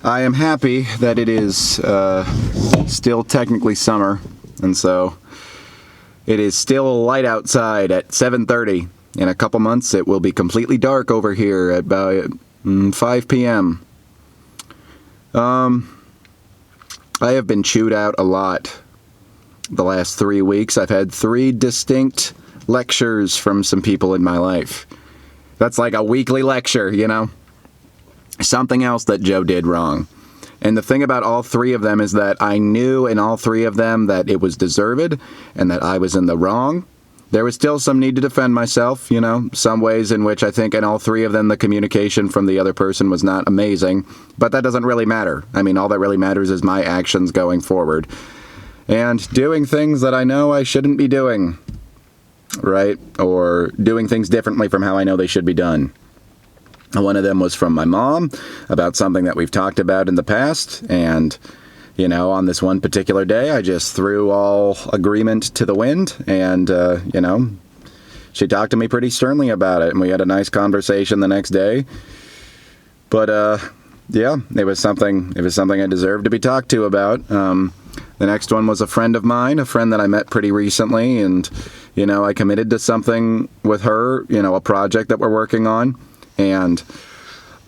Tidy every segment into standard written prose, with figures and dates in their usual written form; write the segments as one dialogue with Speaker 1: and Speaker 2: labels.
Speaker 1: I am happy that it is still technically summer, and so it is still light outside at 7:30. In a couple months, it will be completely dark over here at about 5 p.m. I have been chewed out a lot the last 3 weeks. I've had 3 distinct lectures from some people in my life. That's like a weekly lecture, you know? Something else that Joe did wrong. And the thing about all 3 of them is that I knew in all 3 of them that it was deserved and that I was in the wrong. There was still some need to defend myself, you know, some ways in which I think in all 3 of them the communication from the other person was not amazing, but that doesn't really matter. I mean, all that really matters is my actions going forward. And doing things that I know I shouldn't be doing, right? Or doing things differently from how I know they should be done. One of them was from my mom about something that we've talked about in the past, and you know, on this one particular day, I just threw all agreement to the wind, and, you know, she talked to me pretty sternly about it, and we had a nice conversation the next day. But, yeah, it was something I deserved to be talked to about. The next one was a friend of mine, a friend that I met pretty recently, and, you know, I committed to something with her, you know, a project that we're working on, and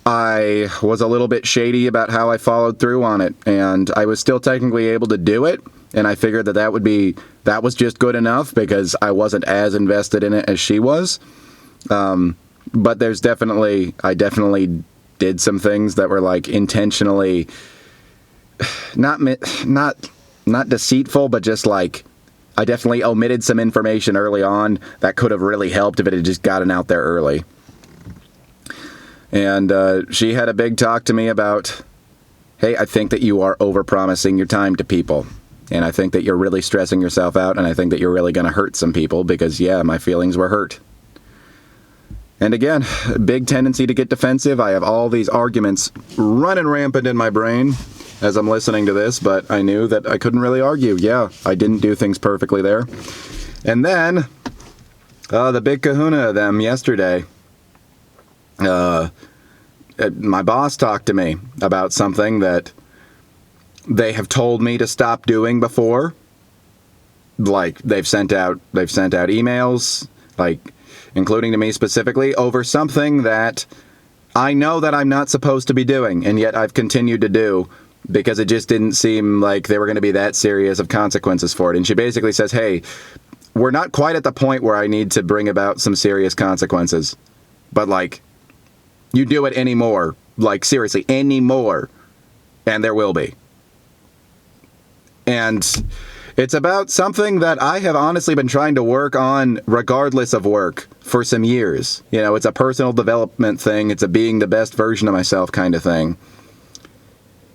Speaker 1: I was a little bit shady about how I followed through on it, and I was still technically able to do it, and I figured that was just good enough because I wasn't as invested in it as she was. But I definitely did some things that were like intentionally not deceitful, but just like I definitely omitted some information early on that could have really helped if it had just gotten out there early. And she had a big talk to me about, hey, I think that you are overpromising your time to people. And I think that you're really stressing yourself out, and I think that you're really going to hurt some people because, yeah, my feelings were hurt. And again, big tendency to get defensive. I have all these arguments running rampant in my brain as I'm listening to this, but I knew that I couldn't really argue. Yeah, I didn't do things perfectly there. And then, the big kahuna of them yesterday. My boss talked to me about something that they have told me to stop doing before. Like they've sent out emails, like including to me specifically, over something that I know that I'm not supposed to be doing, and yet I've continued to do because it just didn't seem like they were going to be that serious of consequences for it. And she basically says, hey, we're not quite at the point where I need to bring about some serious consequences, but like, you do it anymore, like seriously, anymore, and there will be. And it's about something that I have honestly been trying to work on regardless of work for some years. You know, it's a personal development thing. It's a being the best version of myself kind of thing.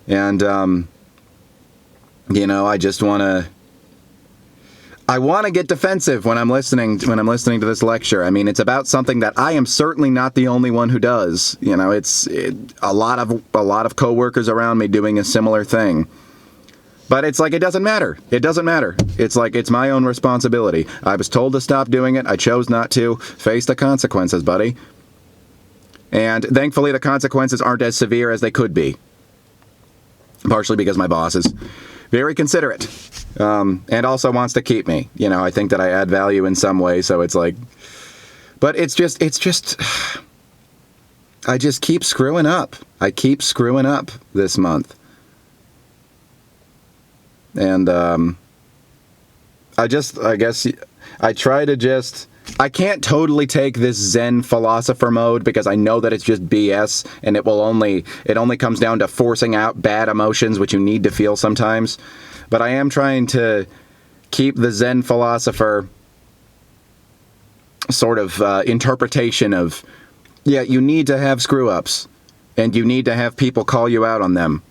Speaker 1: And, you know, I want to get defensive when I'm listening to this lecture. I mean, it's about something that I am certainly not the only one who does. You know, a lot of coworkers around me doing a similar thing. But it's like it doesn't matter. It doesn't matter. It's like it's my own responsibility. I was told to stop doing it. I chose not to. Face the consequences, buddy. And thankfully, the consequences aren't as severe as they could be. Partially because my boss is very considerate. And also wants to keep me. You know, I think that I add value in some way, so it's like... But it's just... I just keep screwing up. I keep screwing up this month. And, I guess, I try to just... I can't totally take this Zen philosopher mode because I know that it's just BS, and it only comes down to forcing out bad emotions, which you need to feel sometimes. But I am trying to keep the Zen philosopher sort of interpretation of, yeah, you need to have screw-ups, and you need to have people call you out on them.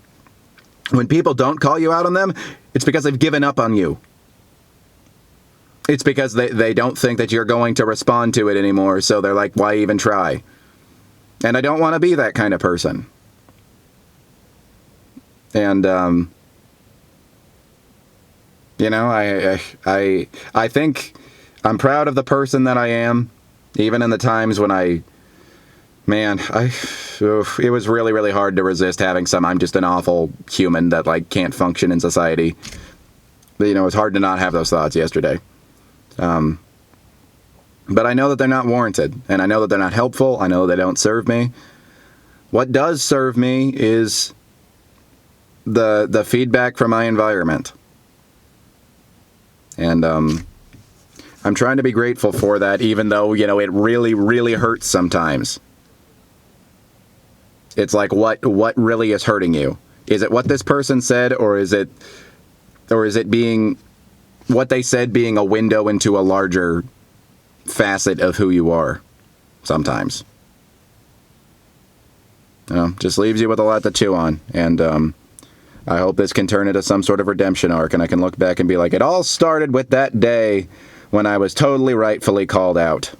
Speaker 1: When people don't call you out on them, it's because they've given up on you. It's because they don't think that you're going to respond to it anymore, so they're like, why even try? And I don't want to be that kind of person. And, you know, I think I'm proud of the person that I am, even in the times when I Man, it was really, really hard to resist having some I'm just an awful human that, like, can't function in society. But, it's hard to not have those thoughts yesterday. But I know that they're not warranted, and I know that they're not helpful. I know they don't serve me. What does serve me is the feedback from my environment. And I'm trying to be grateful for that, even though, it really, really hurts sometimes. It's like, what really is hurting you? Is it what this person said, or is it being what they said being a window into a larger facet of who you are? Sometimes. Just leaves you with a lot to chew on. And I hope this can turn into some sort of redemption arc, and I can look back and be like, it all started with that day when I was totally rightfully called out.